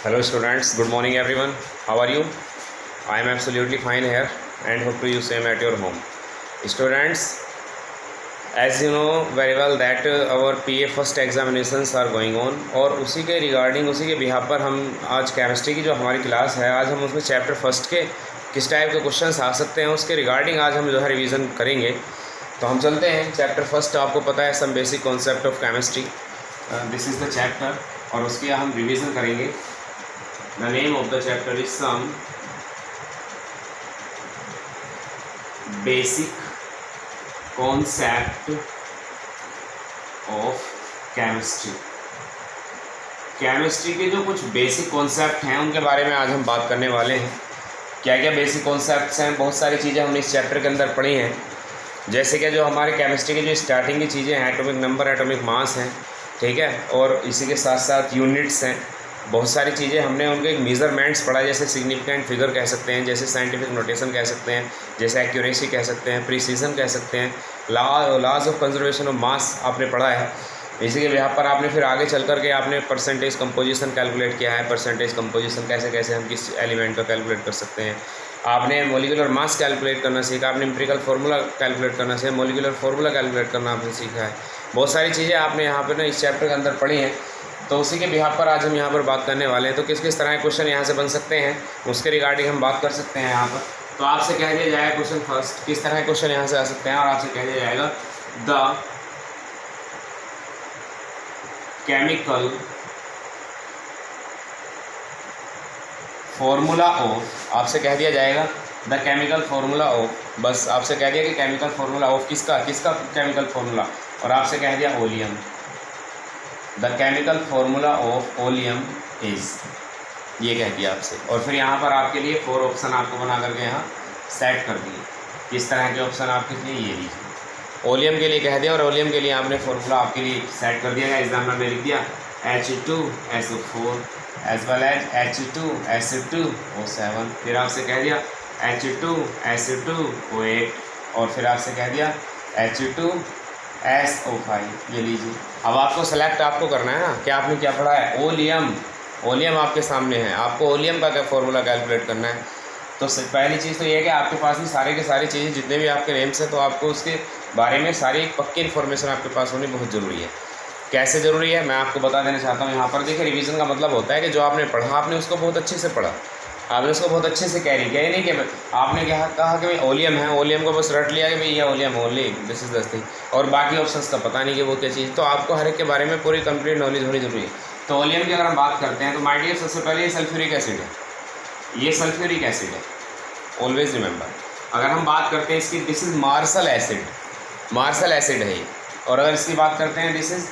Hello students, good morning everyone. How are you? I am absolutely fine here and hope to you same at your home. Students, as you know very well that our PA first examinations are going on और उसी के regarding उसी के behalf पर हम आज chemistry की जो हमारी क्लास है आज हम उसमें चैप्टर फर्स्ट के किस टाइप के क्वेश्चंस आ सकते हैं उसके रिगार्डिंग आज हम जो है रिवीजन करेंगे। तो हम चलते हैं चैप्टर फर्स्ट। आपको पता है some basic concept of chemistry, this is the chapter और उसकी हम रिवीजन करेंगे। The name of the chapter is some basic concept of chemistry। Chemistry के जो कुछ बेसिक कॉन्सेप्ट हैं उनके बारे में आज हम बात करने वाले हैं। क्या क्या बेसिक कॉन्सेप्ट्स हैं, बहुत सारी चीज़ें हमने इस चैप्टर के अंदर पढ़ी हैं। जैसे कि जो हमारे केमिस्ट्री की जो स्टार्टिंग की चीज़ें हैं, एटॉमिक नंबर, एटॉमिक मास हैं, ठीक है, और इसी के साथ साथ यूनिट्स हैं, बहुत सारी चीज़ें हमने उनके मेज़रमेंट्स पढ़ा, जैसे सिग्निफिकेंट फिगर कह सकते हैं, जैसे साइंटिफिक नोटेशन कह सकते हैं, जैसे एक्यूरेसी कह सकते हैं, प्रिसीजन कह सकते हैं, laws of conservation of mass आपने पढ़ा है। इसी के बिहाफ पर आपने फिर आगे चल कर के आपने परसेंटेज कंपोजिशन कैलकुलेट किया है। परसेंटेज कंपोजिशन कैसे कैसे हम किस एलिमेंट का कैलकुलेट कर सकते हैं। आपने मॉलिक्यूलर मास कैलकुलेट करना सीखा, आपने एम्पिरिकल फार्मूला कैलकुलेट करना सीखा, मॉलिक्यूलर फार्मूला कैलकुलेट करना आपने सीखा है। बहुत सारी चीज़ें आपने यहाँ पर ना इस चैप्टर के अंदर पढ़ी हैं। तो उसी के बिहाफ पर आज हम यहाँ पर बात करने वाले हैं। तो किस किस तरह के क्वेश्चन यहाँ से बन सकते हैं उसके रिगार्डिंग हम बात कर सकते हैं यहाँ पर। तो आपसे कह दिया जाएगा क्वेश्चन फर्स्ट, किस तरह के क्वेश्चन यहाँ से आ सकते हैं, और आपसे कह दिया जाएगा द केमिकल फॉर्मूला ऑफ, आपसे कह दिया जाएगा द केमिकल फार्मूला ऑफ, बस आपसे कह दिया कि केमिकल फार्मूला ऑफ किसका किसका केमिकल फार्मूला, और आपसे कह दिया oleum. The chemical formula of oleum is, ये कह दिया आपसे। और फिर यहाँ पर आपके लिए 4 ऑप्शन आपको बना करके यहाँ सेट कर दिए। किस तरह के ऑप्शन आपके लिए, ये लीजिए। ओलियम के लिए कह दिया और ओलियम के लिए आपने फार्मूला आपके लिए सेट कर दिया। एग्जाम्पल में लिख दिया H2SO4 as well as H2SO2O7। फिर आपसे कह दिया H2SO2O8 और फिर आपसे कह दिया H2SO5। ये लीजिए। अब आपको सेलेक्ट आपको करना है ना कि आपने क्या पढ़ा है। ओलियम, ओलियम आपके सामने है, आपको ओलियम का क्या फॉर्मूला कैलकुलेट करना है। तो पहली चीज़ तो ये है कि आपके पास में सारे के सारी चीज़ें जितने भी आपके नेम्स हैं, तो आपको उसके बारे में सारी एक पक्की इन्फॉर्मेशन आपके पास होनी बहुत ज़रूरी है। कैसे ज़रूरी है मैं आपको बता देना चाहता हूँ। यहाँ पर देखिए, रिवीजन का मतलब होता है कि जो आपने पढ़ा आपने उसको बहुत अच्छे से पढ़ा, आपने उसको बहुत अच्छे से कैरी किया। नहीं कि आपने क्या कहा कि भाई ओलियम है, ओलियम को बस रट लिया कि भाई ये ओलियम ओनली दिस इज दस थिंग, और बाकी ऑप्शंस का पता नहीं कि वो क्या चीज़। तो आपको हर एक के बारे में पूरी कंप्लीट नॉलेज होनी जरूरी है। तो ओलियम की अगर हम बात करते हैं तो माय डियर, सबसे पहले ये सल्फ्यूरिक एसिड है, ये सल्फ्यूरिक एसिड है, ऑलवेज रिमेंबर। अगर हम बात करते हैं इसकी, this is Marshall acid, Marshall acid है ये। और अगर इसकी बात करते हैं दिस इज,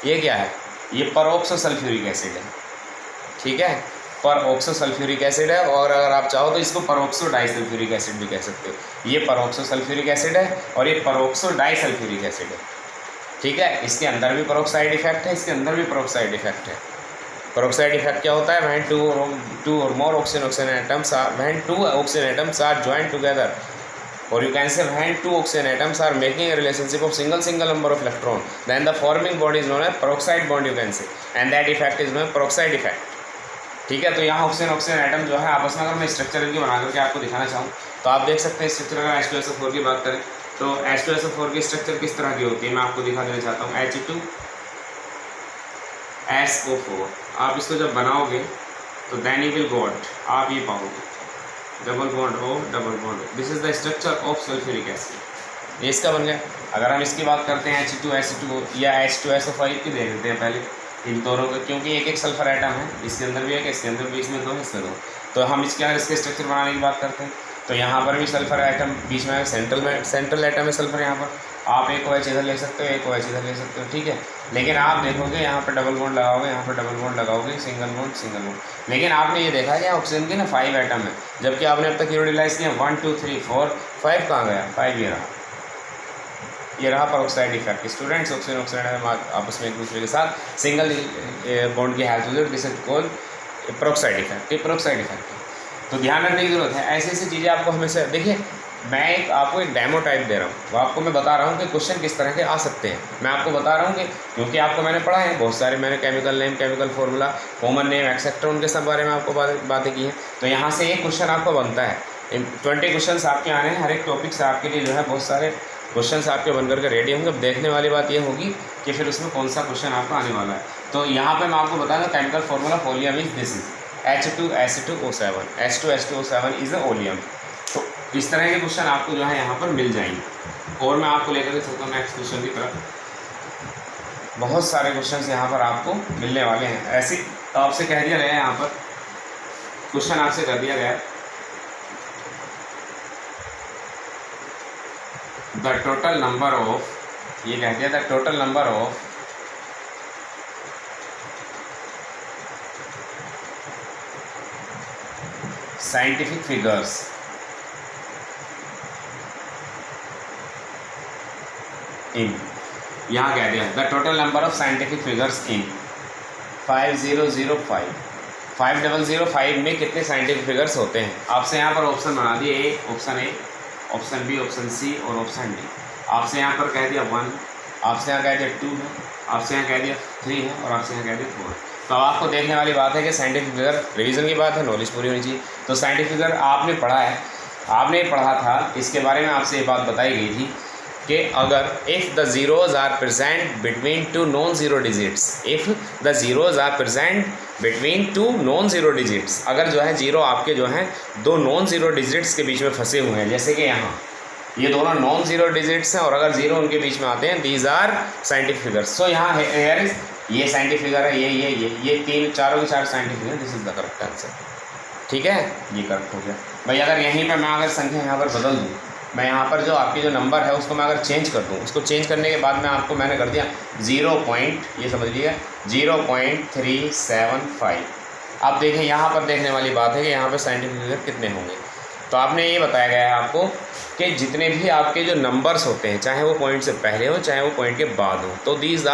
ये क्या है, ये परऑक्सो सल्फ्यूरिक एसिड है, ठीक है, परऑक्सो सल्फ्यूरिक एसिड है। और अगर आप चाहो तो इसको परऑक्सो डाइसल्फ्यूरिक एसिड भी कह सकते हो। ये परऑक्सो सल्फ्यूरिक एसिड है और ये परऑक्सो डाइसल्फ्यूरिक एसिड है, ठीक है। इसके अंदर भी पेरोक्साइड इफेक्ट है, इसके अंदर भी पेरोक्साइड इफेक्ट है। पेरोक्साइड इफेक्ट क्या होता है, when two or more oxygen atoms are, when 2 oxygen atoms are joined together, or you can say when 2 oxygen atoms are making a relationship of single number of electron, then the forming bond is known as peroxide bond, you can say, and that effect is known as peroxide effect, ठीक है। तो यहाँ oxygen atom जो है आपस में, अगर मैं स्ट्रक्चर इनकी बना करके आपको दिखाना चाहूँ तो आप देख सकते हैं स्ट्रक्चर। अगर H2SO4 की बात करें तो H2SO4 की स्ट्रक्चर किस तरह की होती है मैं आपको दिखा देना चाहता हूँ। H2SO4 आप इसको जब बनाओगे तो देन यू विल गॉट, आप ये पाओगे double bond O double bond O। This is the structure of sulphuric acid, ये इसका बन गया। अगर हम इसकी बात करते हैं H2SO2 या H2SO5 की देख लेते हैं पहले इन दोनों का, क्योंकि एक एक सल्फर आइटम है, इसके अंदर भी एक, इसके अंदर भी, इसमें 2 इसमें 2। तो हम इसके अंदर इसके स्ट्रक्चर बनाने की बात करते हैं तो यहाँ पर भी सल्फर आइटम बीच में सेंट्रल आइटम है सल्फर। यहाँ पर आप एक OH इधर ले सकते हो, एक OH इधर ले सकते हो, ठीक है। लेकिन आप देखोगे यहाँ पर डबल बॉन्ड लगाओगे, यहाँ पर डबल बॉन्ड लगाओगे, सिंगल बॉन्ड। लेकिन आपने ये देखा है कि ऑक्सीजन के ना 5 आइटम है, जबकि आपने अब तक यूटिलाइज किया 1 2 3 4 5, कहाँ गया 5, ये रहा पेरोक्साइड इफेक्ट। स्टूडेंट्स, ऑक्सीजन आपस में एक दूसरे के साथ सिंगल बॉन्ड की हेल्प होती है, this is called peroxide effect. ये पेरोक्साइड इफेक्ट तो ध्यान रखने की जरूरत है। ऐसी ऐसी चीज़ें आपको हमेशा देखिए, मैं एक आपको एक डेमो टाइप दे रहा हूँ, वो आपको मैं बता रहा हूँ कि क्वेश्चन किस तरह के आ सकते हैं। मैं आपको बता रहा हूँ कि क्योंकि आपको मैंने पढ़ा है बहुत सारे, मैंने chemical name, chemical formula, common name, etcetera, उनके सब बारे में आपको बातें की हैं। तो यहाँ से एक क्वेश्चन आपको बनता है, 20 क्वेश्चन आपके आने हैं, हर एक टॉपिक से आपके लिए जो है बहुत सारे क्वेश्चन आपके बन करके रेडी होंगे। अब देखने वाली बात ये होगी कि फिर उसमें कौन सा क्वेश्चन आपको आने वाला है। तो यहाँ पर मैं आपको बता दूँ chemical formula for oleum is this is H2H2O7, H2H2O7 is a oleum. तो इस तरह के क्वेश्चन आपको जो है यहाँ पर मिल जाएंगे। और मैं आपको लेकर के चलता हूँ नेक्स्ट क्वेश्चन की तरफ। बहुत सारे क्वेश्चन यहाँ पर आपको मिलने वाले हैं। ऐसे तो आपसे कह दिया गया है, यहाँ पर क्वेश्चन आपसे कर दिया गया द टोटल नंबर ऑफ, ये कह दिया the total number of scientific figures in, यहाँ कह दिया the total number of scientific figures in 5005, 5005 में कितने साइंटिफिक फिगर्स होते हैं। आपसे यहाँ पर ऑप्शन बना दिए, option A, option B, option C और ऑप्शन डी। आपसे यहाँ पर कह दिया 1, आपसे यहाँ कह दिया 2 है, आपसे यहाँ कह दिया 3 है और आपसे यहाँ कह दिया 4। तो अब आपको देखने वाली बात है कि साइंटिफिक फिगर, रिवीजन की बात है, नॉलेज पूरी होनी चाहिए। तो साइंटिफिक फिगर आपने पढ़ा है, आपने पढ़ा था, इसके बारे में आपसे ये बात बताई गई थी कि अगर if the zeros are present between 2 non zero digits, if the zeros are present between 2 non zero digits, अगर जो है जीरो आपके जो हैं 2 नॉन ज़ीरो डिजिट्स के बीच में फंसे हुए हैं, जैसे कि यहाँ ये दोनों नॉन ज़ीरो डिजिट्स हैं और अगर जीरो उनके बीच में आते हैं, दीज आर साइंटिफिक फिगर्स। सो यहाँ हेयर इज, ये साइंटिफिक फिगर है, ये तीन चारों के चार scientific figure, this is the correct answer. ठीक है, ये करेक्ट हो गया भाई। अगर यहीं पर मैं अगर संख्या यहाँ पर बदल दूँ, मैं यहाँ पर जो आपकी जो नंबर है उसको मैं अगर चेंज कर दूँ, उसको चेंज करने के बाद में आपको मैंने कर दिया 0. ये समझ लीजिए 0.375। अब देखें यहाँ पर देखने वाली बात है कि यहाँ पर साइंटिफिक फिगर कितने होंगे। तो आपने ये बताया गया है आपको कि जितने भी आपके जो नंबर्स होते हैं, चाहे वो पॉइंट से पहले हो चाहे वो पॉइंट के बाद हो, तो these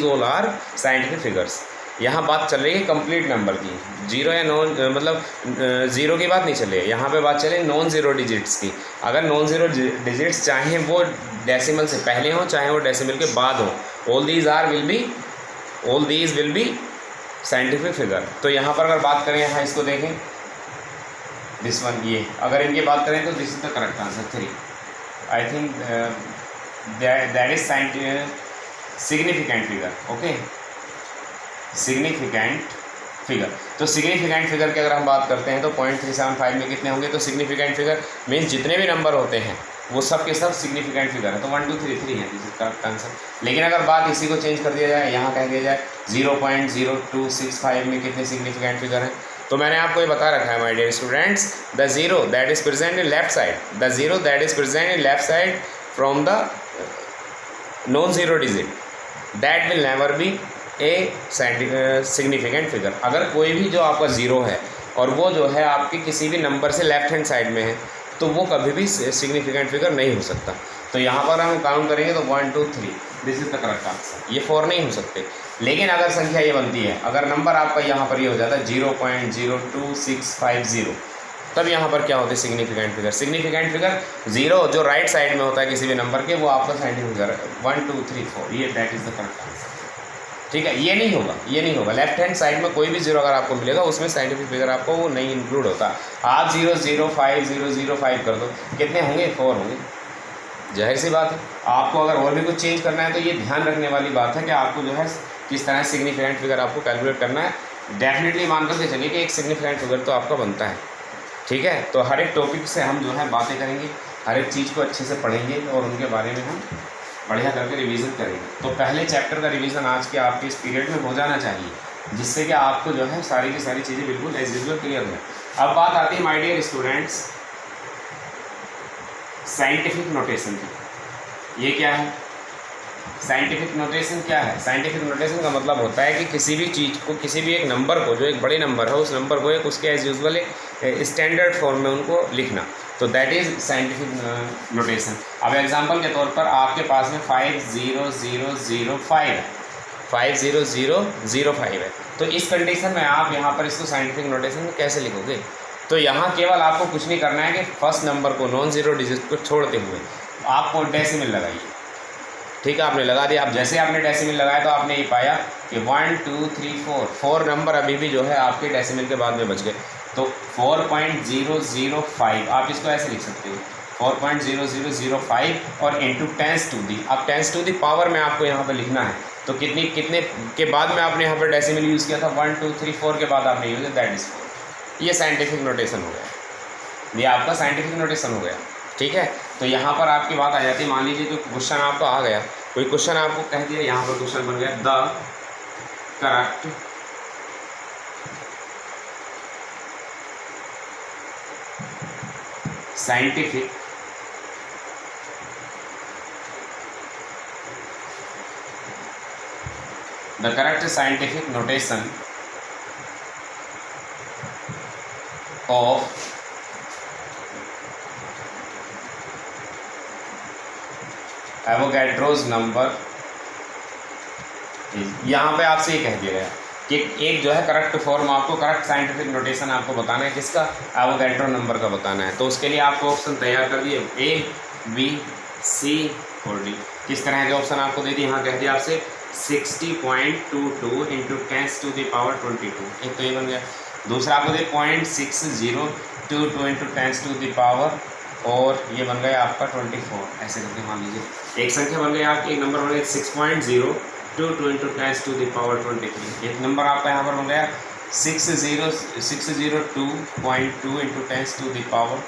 all are scientific figures. यहाँ बात चल रही है कंप्लीट नंबर की, जीरो या नॉन, मतलब ज़ीरो की बात नहीं चल रही है, यहाँ पे बात चले नॉन ज़ीरो डिजिट्स की। अगर नॉन ज़ीरो डिजिट्स चाहे वो डेसिमल से पहले हो चाहे वो डेसिमल के बाद हो, all these will be scientific figure. तो यहाँ पर अगर बात करें, यहाँ इसको देखें, दिस वन, ये अगर इनकी बात करें तो this is the correct answer 3। I think that is significant figure. Okay, significant figure. तो सिग्निफिकेंट फिगर की अगर हम बात करते हैं तो 0.375 में कितने होंगे। तो सिग्निफिकेंट फिगर मीन्स जितने भी नंबर होते हैं वो सब के सब सिग्निफिकेंट फिगर है। तो 1 2 3 3 है, दिस इज करेक्ट आंसर। लेकिन अगर बात इसी को चेंज कर दिया जाए, यहाँ कह दिया जाए 0.0265 में कितने सिग्निफिकेंट फिगर हैं, तो मैंने आपको ये बता रखा है my dear students, the zero that is present in left side, the zero that is present in left side from the non zero digit, that will never be a significant figure. अगर कोई भी जो आपका zero है और वो जो है आपके किसी भी नंबर से लेफ्ट हैंड साइड में है, तो वो कभी भी सिग्निफिकेंट फिगर नहीं हो सकता। तो यहाँ पर हम काउंट करेंगे तो 1 2 3, this is the correct answer. ये 4 नहीं हो सकते। लेकिन अगर संख्या ये बनती है, अगर नंबर आपका यहाँ पर ये हो जाता है 0.02650, तब यहाँ पर क्या होते हैं significant figure. Significant figure zero जो राइट साइड में होता है किसी भी नंबर के, वो आपका साइंटिफिक फिगर है 1 2 3 4, ये that is the correct answer. ठीक है, ये नहीं होगा लेफ्ट हैंड साइड में कोई भी जीरो अगर आपको मिलेगा उसमें साइंटिफिक फिगर आपको वो नहीं इंक्लूड होता। आप 0.05005 कर दो, कितने होंगे, 4 होंगे। जाहिर सी बात है, आपको अगर और भी कुछ चेंज करना है तो ये ध्यान रखने वाली बात है कि आपको जो है किस तरह सिग्निफिकेंट फिगर आपको कैलकुलेट करना है। डेफिनेटली मान करके चलिए कि एक सिग्निफिकेंट फिगर तो आपका बनता है। ठीक है, तो हर एक टॉपिक से हम जो है बातें करेंगे, हर एक चीज़ को अच्छे से पढ़ेंगे और उनके बारे में हम बढ़िया करके रिवीजन करेंगे। तो पहले चैप्टर का रिवीजन आज के आपके इस पीरियड में हो जाना चाहिए, जिससे कि आपको जो है सारी की सारी चीज़ें बिल्कुल एज यूजुअल क्लियर हो। अब बात आती है my dear students scientific notation की। ये क्या है साइंटिफिक नोटेशन? क्या है साइंटिफिक नोटेशन? का मतलब होता है कि किसी भी चीज़ को, किसी भी एक नंबर को, जो एक बड़े नंबर है, उस नंबर को एक उसके एज यूजुअल स्टैंडर्ड फॉर्म में उनको लिखना। तो दैट इज़ साइंटिफिक नोटेशन। अब एग्जांपल के तौर पर आपके पास में 50005 50005 है। तो इस कंडीशन में आप यहाँ पर इसको साइंटिफिक नोटेशन में कैसे लिखोगे? तो यहाँ केवल आपको कुछ नहीं करना है कि फर्स्ट नंबर को नॉन ज़ीरो डिजिट को छोड़ते हुए आपको डेसिमल लगाइए। ठीक है, आपने लगा दिया। अब जैसे आपने डेसिमल लगाया तो आपने ये पाया कि 1 2 3 4 नंबर अभी भी जो है आपके डेसिमल के बाद में बच गए। तो 4.005 आप इसको ऐसे लिख सकते हो 4.0005 और इंटू 10 टू दी। अब 10 टू दी पावर में आपको यहाँ पर लिखना है, तो कितने के बाद में आपने यहाँ पर डेसिमल यूज़ किया था, 1 2 3 4 के बाद आपने यूज़ किया, दैट इज़ 4। ये साइंटिफिक नोटेशन हो गया, ये आपका साइंटिफिक नोटेशन हो गया। ठीक है, तो यहाँ पर आपकी बात आ जाती है, मान लीजिए कोई क्वेश्चन आपको आ गया, कोई क्वेश्चन आपको कह दिया, यहाँ पर क्वेश्चन बन गया the correct scientific notation of Avogadro's number. यहाँ पे आपसे ये कह दिया गया कि एक जो है करेक्ट फॉर्म आपको, करेक्ट साइंटिफिक नोटेशन आपको बताना है, किसका, एवोगैड्रो नंबर का बताना है। तो उसके लिए आपको ऑप्शन तैयार कर दिए A B C और D। किस तरह के ऑप्शन आपको दे दिए, यहाँ कह दिया आपसे 60.22 इंटू 10 टू द पावर 22, एक तो ये बन गया। दूसरा आपको दे 0.6022 इंटू 10 टू द पावर, और ये बन गया आपका 24। ऐसे करके मान लीजिए एक संख्या बन गई आपकी, एक नंबर बन गया 6.022 इंटू 10 टू द पावर 23। एक नंबर आपका यहाँ पर बन गया 602.2 इंटू 10 टू द पावर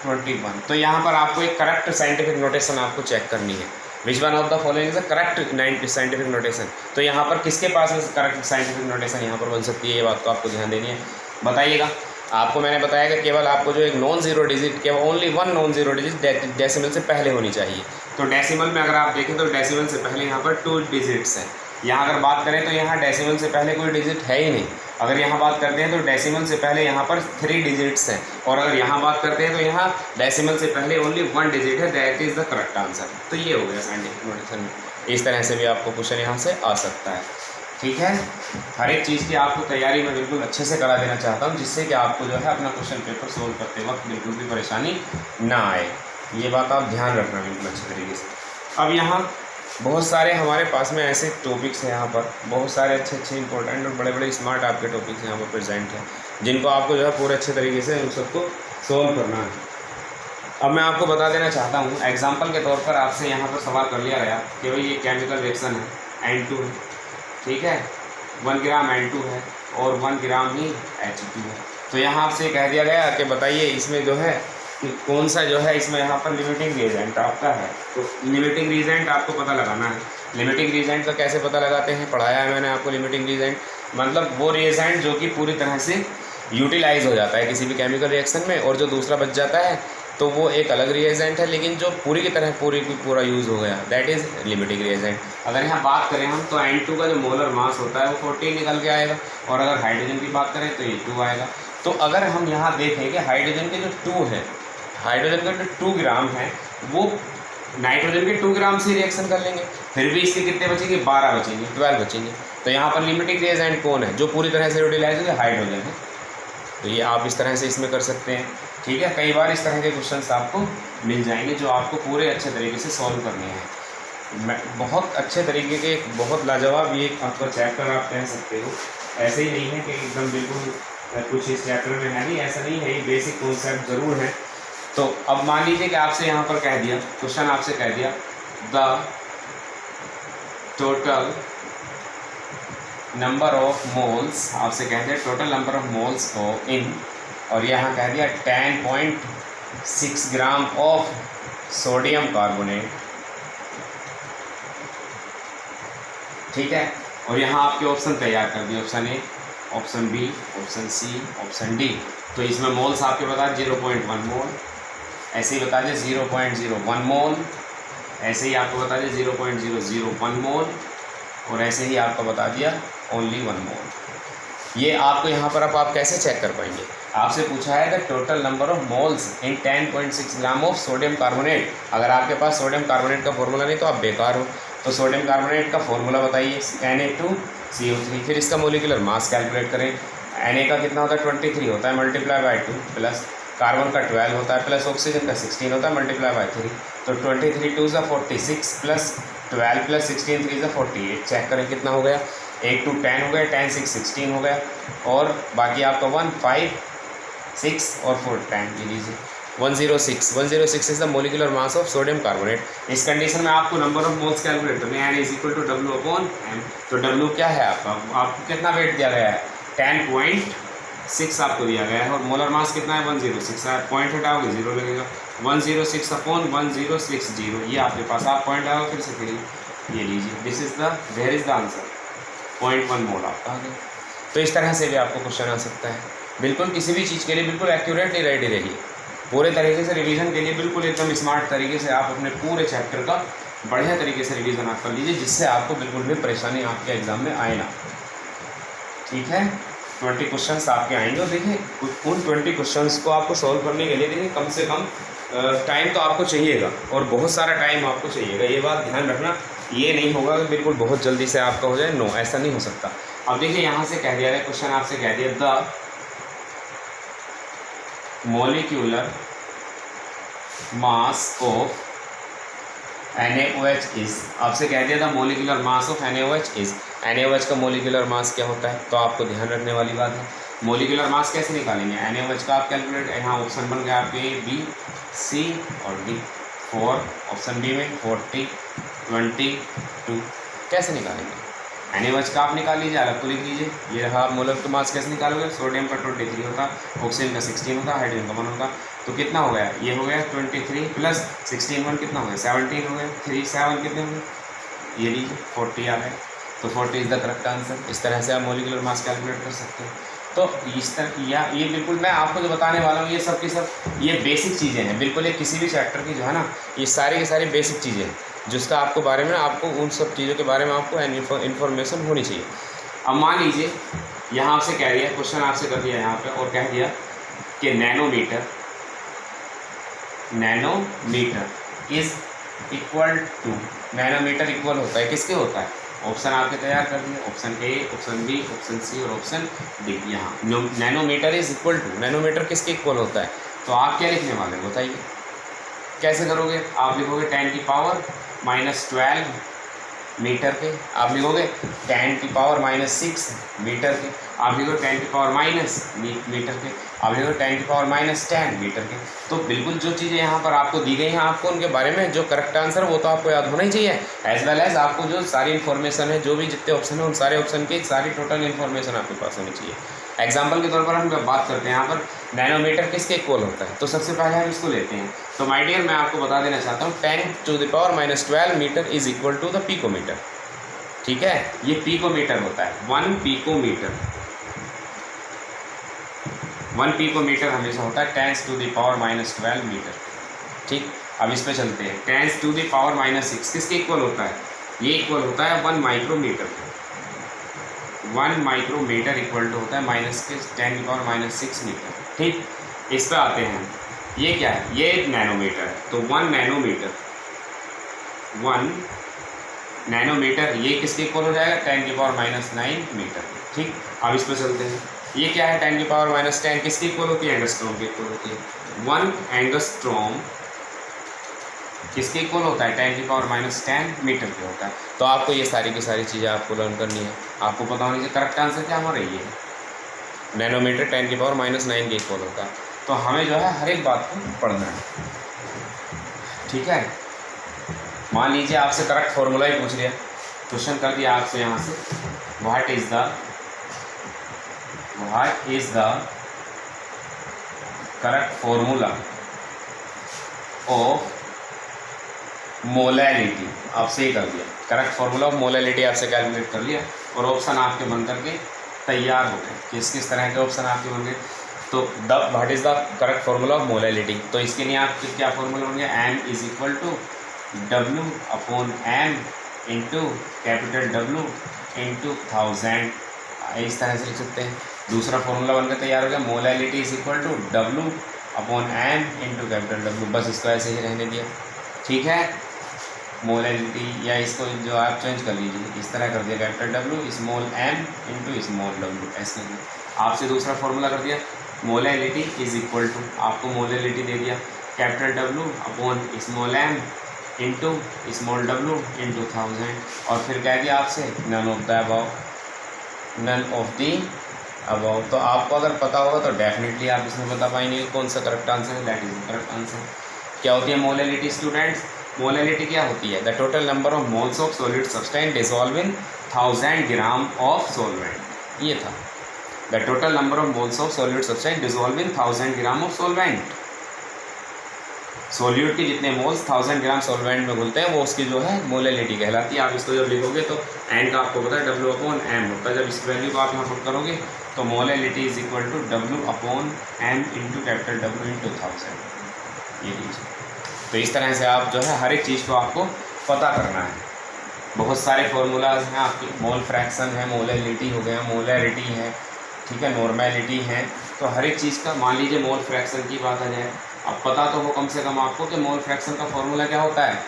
21। तो यहाँ पर आपको एक करेक्ट साइंटिफिक नोटेशन आपको चेक करनी है, which one of the following is correct scientific notation. तो यहाँ पर किसके पास में करेक्ट साइंटिफिक नोटेशन यहाँ पर बन सकती है, ये बात को आपको ध्यान देनी है। बताइएगा, आपको मैंने बताया कि केवल आपको जो एक नॉन ज़ीरो डिजिट, केवल only one non zero digit decimal से पहले होनी चाहिए। तो डेसिमल में अगर आप देखें तो डेसिमल से पहले यहाँ पर 2 डिजिट्स हैं। यहाँ अगर बात करें तो यहाँ डेसिमल से पहले कोई डिजिट है ही नहीं। अगर यहाँ बात करते हैं तो डेसिमल से पहले यहाँ पर 3 डिजिट्स हैं, और अगर यहाँ बात करते हैं तो यहाँ डेसिमल से पहले ओनली 1 डिजिट है, that is the correct answer. तो ये हो गया साइंटिफिक नोटेशन। इस तरह से भी आपको क्वेश्चन यहाँ से आ सकता है। ठीक है, हर एक चीज़ की आपको तैयारी मैं बिल्कुल अच्छे से करा देना चाहता हूँ, जिससे कि आपको जो है अपना क्वेश्चन पेपर सोल्व करते वक्त बिल्कुल भी परेशानी ना आए। ये बात आप ध्यान रखना बिल्कुल अच्छे तरीके से। अब यहाँ बहुत सारे हमारे पास में ऐसे टॉपिक्स हैं, यहाँ पर बहुत सारे अच्छे इंपॉर्टेंट और बड़े बड़े स्मार्ट आपके टॉपिक्स यहाँ पर प्रेजेंट हैं, जिनको आपको जो है पूरे अच्छे तरीके से उन सबको सोल्व करना है। अब मैं आपको बता देना चाहता हूँ, एग्जाम्पल के तौर पर आपसे यहाँ पर सवाल कर लिया गया कि भाई ये केमिकल रिएक्शन है, N2 है, ठीक है, 1 ग्राम N2 है और 1 ग्राम ही H2 है। तो यहाँ आपसे कह दिया गया कि बताइए इसमें जो है कि कौन सा जो है इसमें यहाँ पर लिमिटिंग रिएजेंट आपका है। तो लिमिटिंग रिएजेंट आपको पता लगाना है। लिमिटिंग रिएजेंट का कैसे पता लगाते हैं, पढ़ाया है मैंने आपको। लिमिटिंग रिएजेंट मतलब वो रिएजेंट जो कि पूरी तरह से यूटिलाइज हो जाता है किसी भी केमिकल रिएक्शन में, और जो दूसरा बच जाता है तो वो एक अलग रिएजेंट है, लेकिन जो पूरी की तरह पूरा यूज़ हो गया, दैट इज़ लिमिटिंग रिएजेंट। अगर यहाँ बात करें हम तो N2 का जो मोलर मास होता है वो 14 निकल के आएगा, और अगर हाइड्रोजन की बात करें तो ये 2 आएगा। तो अगर हम यहाँ देखें कि हाइड्रोजन के जो 2 है, हाइड्रोजन का जो 2 ग्राम है वो नाइट्रोजन के 2 ग्राम से रिएक्शन कर लेंगे, फिर भी इसके कितने बचेंगे, 12 बचेंगे, 12 बचेंगे। तो यहाँ पर लिमिटिंग रिएजेंट कौन है, जो पूरी तरह से यूटिलाइज होगा, हाइड्रोजन है। तो ये आप इस तरह से इसमें कर सकते हैं। ठीक है, कई बार इस तरह के क्वेश्चंस आपको मिल जाएंगे जो आपको पूरे अच्छे तरीके से सॉल्व करने हैं। बहुत अच्छे तरीके के, बहुत लाजवाब ये आपका चैप्टर आप कह सकते हो। ऐसे ही नहीं है कि एकदम बिल्कुल कुछ इस चैप्टर में है नहीं, ऐसा नहीं है, ये बेसिक कॉन्सेप्ट ज़रूर है। तो अब मान लीजिए कि आपसे यहाँ पर कह दिया, क्वेश्चन आपसे कह दिया the total number of moles, आपसे कह दिया total number of moles of इन, और यहाँ कह दिया 10.6 ग्राम ऑफ सोडियम कार्बोनेट। ठीक है, और यहाँ आपके ऑप्शन तैयार कर दिए, option A, option B, option C, option D. तो इसमें मोल्स आपके बता 0.1 मोल, ऐसे ही बता दें 0.01 मोल, ऐसे ही आपको बता दें 0.001 मोल, और ऐसे ही आपको बता दिया ओनली 1 मोल। ये आपको यहाँ पर अब आप कैसे चेक कर पाएंगे, आपसे पूछा है the total number of moles in 10.6 gram of sodium carbonate. अगर आपके पास सोडियम कार्बोनेट का फॉर्मूला नहीं तो आप बेकार हो। तो सोडियम कार्बोनेट का फॉर्मूला बताइए, Na2CO3। फिर इसका मोलिकुलर मास कैलकुलेट करें, Na का कितना होता है 23 होता है मल्टीप्लाई बाई 2 प्लस कार्बन का 12 होता है प्लस ऑक्सीजन का 16 होता है मल्टीप्लाई बाई 3। तो 23 2 ज़ा 46 प्लस 12 प्लस 16 3 ज़ा 48। चेक करें कितना हो गया, 8 2 10 हो गया, 10 6 16 हो गया, और बाकी आपका 1 5 6 और 4 10 ले लीजिए। 106 is the molecular mass of sodium carbonate. इस कंडीशन में आपको नंबर ऑफ मोल्स कैलकुलेट करने हैं, N = W अपॉन M। तो W क्या है आपको कितना वेट दिया गया है 10.6 आपको दिया गया है, और मोलर मास कितना है 106 है। पॉइंट हटाओगे 0 लगेगा, 106 अपॉन 1060 ये आपके पास। आप पॉइंट लगाओ फिर से, फिर ये लीजिए, this is the where is the answer 0.1 mole आपका आ गया। तो इस तरह से भी आपको क्वेश्चन आ सकता है। बिल्कुल किसी भी चीज़ के लिए बिल्कुल एक्यूरेटली रेडी रहिए, पूरे तरीके से रिवीजन के लिए बिल्कुल एकदम स्मार्ट तरीके से आप अपने पूरे चैप्टर का बढ़िया तरीके से रिवीजन आप कर लीजिए, जिससे आपको बिल्कुल भी परेशानी आपके एग्ज़ाम में आए ना। ठीक है, 20 क्वेश्चंस आपके आएंगे, और देखिए उन 20 क्वेश्चंस को आपको सॉल्व करने के लिए देखिए कम से कम टाइम तो आपको चाहिएगा, और बहुत सारा टाइम आपको चाहिएगा। ये बात ध्यान रखना, ये नहीं होगा कि बिल्कुल बहुत जल्दी से आपका हो जाए, नो, ऐसा नहीं हो सकता। अब देखिए यहाँ से कह दिया है क्वेश्चन, आपसे कह दिया the molecular mass of NaOH is, आपसे कह दिया था molecular mass of NaOH is. NaOH का मोलिकुलर मास क्या होता है, तो आपको ध्यान रखने वाली बात है। मोलिकुलर मास कैसे निकालेंगे, NaOH का आप कैलकुलेट, यहाँ ऑप्शन बन गया आपके B, C और D। 4 ऑप्शन बी में 40 22 कैसे निकालेंगे, NaOH का आप निकाल लीजिए, अलग को लिख लीजिए। ये रहा आप मोलर मास कैसे निकालोगे, सोडियम का 23 होता, ऑक्सीजन का 16 होता, हाइड्रोजन का 1 होता। तो कितना हो गया, ये हो गया 23 प्लस 16 1 कितना हो गया 17 हो गया, 3 7 कितने हो गए, ये लीजिए 40 आ गए। तो 40 इज द करेक्ट आंसर। इस तरह से आप मोलिकुलर मास कैलकुलेट कर सकते हो। तो इस तरह या ये बिल्कुल मैं आपको जो बताने वाला हूँ ये सब की सब ये बेसिक चीज़ें हैं, बिल्कुल ये किसी भी चैप्टर की जो है ना, ये सारी की सारी बेसिक चीज़ें हैं, जिसका आपको बारे में आपको उन सब चीज़ों के बारे में आपको इन्फॉर्मेशन होनी चाहिए। अब मान लीजिए यहाँ आपसे कह दिया, क्वेश्चन आपसे कर दिया यहाँ पे, और कह दिया कि nanometre is equal to, nanometre equal होता है किसके होता है, ऑप्शन आपके तैयार कर दिए, option A, option B, option C और ऑप्शन डी। यहाँ nanometre is equal to, nanometre किसके इक्वल होता है, तो आप क्या लिखने वाले हैं बताइए, कैसे करोगे, आप लिखोगे 10⁻⁻12 मीटर के, आप लिखोगे 10⁻⁻6 मीटर के, आप लिखोगे 10⁻⁻ मीटर के, आप लिखोगे 10⁻⁻10 मीटर के। तो बिल्कुल जो चीज़ें यहाँ पर आपको दी गई हैं, आपको उनके बारे में जो करेक्ट आंसर वो तो आपको याद होना ही चाहिए, एज वेल एज आपको जो सारी इन्फॉर्मेशन है, जो भी जितने ऑप्शन है उन सारे ऑप्शन की सारी टोटल इन्फॉर्मेशन आपके पास होनी चाहिए। एग्जाम्पल के तौर पर हम जब बात करते हैं यहाँ पर नैनोमीटर किसके इक्वल होता है, तो सबसे पहले हम इसको लेते हैं। तो माय डियर मैं आपको बता देना चाहता हूँ 10⁻⁻12 metre is equal to the picometre. ठीक है, ये पिकोमीटर होता है, 1 पिकोमीटर हमेशा होता है 10⁻⁻12 मीटर। ठीक, अब इस पे चलते हैं, 10⁻⁻6 किसके इक्वल होता है, ये इक्वल होता है 1 माइक्रोमीटर। 1 माइक्रोमीटर इक्वल टू होता है माइनस के 10⁻⁻6 मीटर। ठीक, इस पे आते हैं, ये क्या है, ये एक नैनोमीटर है, तो 1 नैनोमीटर ये किसके इक्वल हो जाएगा 10⁻⁻9 मीटर। ठीक, अब इस पे चलते हैं, ये क्या है 10⁻⁻10 किसकी इक्वल होती है, एंगस्ट्रॉम की इक्वल होती है। 1 एंगस्ट्रॉम किसके इक्वल होता है 10⁻⁻10 मीटर के होता है। तो आपको ये सारी की सारी चीज़ें आपको लर्न करनी है, आपको पता होनी चाहिए करेक्ट आंसर क्या हमारा ये है, नैनोमीटर 10⁻⁻9 के इक्वल होता है। तो हमें जो है हर एक बात को पढ़ना है। ठीक है, मान लीजिए आपसे करेक्ट फॉर्मूला ही पूछ लिया, क्वेश्चन कर दिया आपसे यहाँ से, what is the correct formula of molality, आपसे ही कर दिया, करेक्ट फॉर्मूला ऑफ मोलैलिटी आपसे कैलकुलेट कर लिया, और ऑप्शन आपके बन करके तैयार हो गए। किस किस तरह के ऑप्शन आपके बन गए, तो what is the correct formula of molality, तो इसके लिए आपके क्या फॉर्मूला होंगे, M is equal to W/M into capital W into 1000, इस तरह से लिख सकते हैं। दूसरा फॉर्मूला बनकर तैयार हो गया, molality is equal to W/M into capital W, बस इसको ऐसे ही रहने दिया। ठीक है, मोलैलिटी, या इसको जो आप चेंज कर लीजिए, इस तरह कर दिया capital W small M into small W, ऐसे आपसे दूसरा फॉर्मूला कर दिया मोलैलिटी इज इक्वल टू, आपको मोलैलिटी दे दिया capital W upon small M into small W into 1000, और फिर कह दिया आपसे none of the above, none of the above. तो आपको अगर पता होगा तो डेफिनेटली आप इसमें बता पाएंगे कौन सा करेक्ट आंसर है, that is the correct answer. क्या होती है मोलैलिटी स्टूडेंट्स? मोलैलिटी क्या होती है? The total number of moles of solid substance dissolve in 1000 gram of solvent, ये था the total number of moles of solid substance dissolve in 1000 gram of solvent. Solute के जितने मोल्स 1000 ग्राम solvent में घुलते हैं वो उसकी जो है मोलैलिटी कहलाती है। आप इसको जब लिखोगे तो एन का आपको पता है डब्ल्यू अपॉन एम होता है, जब इस वैल्यू को आप यहाँ पुट करोगे तो molality is equal to W upon M into capital W into 1000, ये लीजिए। तो इस तरह से आप जो है हर एक चीज़ को आपको पता करना है। बहुत सारे फार्मूलाज हैं आपके, मोल फ्रैक्शन है, मोलैलिटी हो गया, मोलैरिटी है, ठीक है, नॉर्मेलिटी है। तो हर एक चीज़ का मान लीजिए मोल फ्रैक्शन की बात आ जाए, अब पता तो हो कम से कम आपको कि मोल फ्रैक्शन का फॉर्मूला क्या होता है।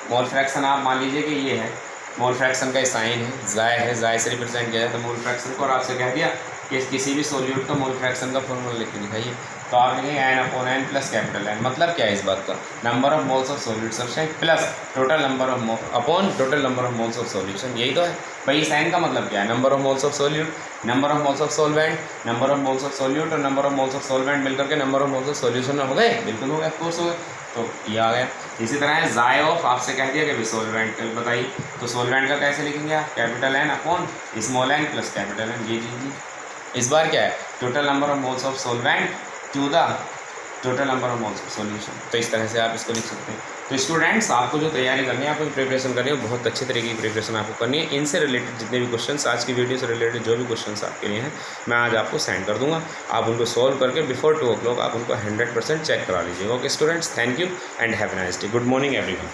मोल फ्रैक्शन आप मान लीजिए कि ये है, मोल फ्रैक्शन का साइन है, ज़ाय है, ज़ाय से रिप्रेजेंट किया जाए तो मोल फ्रैक्शन को, और आपसे कह दिया कि किसी भी सोल्यूट का मोल फ्रैक्शन का फॉर्मूला लिख के दिखाइए, तो आप लिखेंगे N upon N plus capital N. मतलब क्या है इस बात का? Number of moles of solute substance plus total number of upon total number of moles of solution, यही तो है भाई। इस एन का मतलब क्या है? Number of moles of solute, number of moles of solvent, number of moles of solute और number of moles of solvent मिलकर के number of moles of solution हो गए, बिल्कुल हो गए, ऑफकोर्स हो गए, तो ये आ गया। इसी तरह है ज़ाय ऑफ, आपसे कह दिया कि सोल्वेंट बताइए, तो सोल्वेंट का कैसे लिखेंगे आप? Capital N upon small N plus capital N, ये जी। इस बार क्या है? Total number of moles of solvent to the total number of moles of solution. तो इस तरह से आप इसको लिख सकते हैं। तो स्टूडेंट्स, आपको जो तैयारी करनी है, आपको प्रिपरेशन करनी है, बहुत अच्छे तरीके की प्रिपरेशन आपको करनी है। इनसे रिलेटेड जितने भी क्वेश्चंस, आज की वीडियो से रिलेटेड जो भी क्वेश्चंस आपके लिए हैं, मैं आज आपको सेंड कर दूंगा। आप उनको सॉल्व करके बिफोर 2 o'clock आप उनको 100% चेक करा लीजिएगा। Okay students, thank you and have a nice day. Good morning everyone.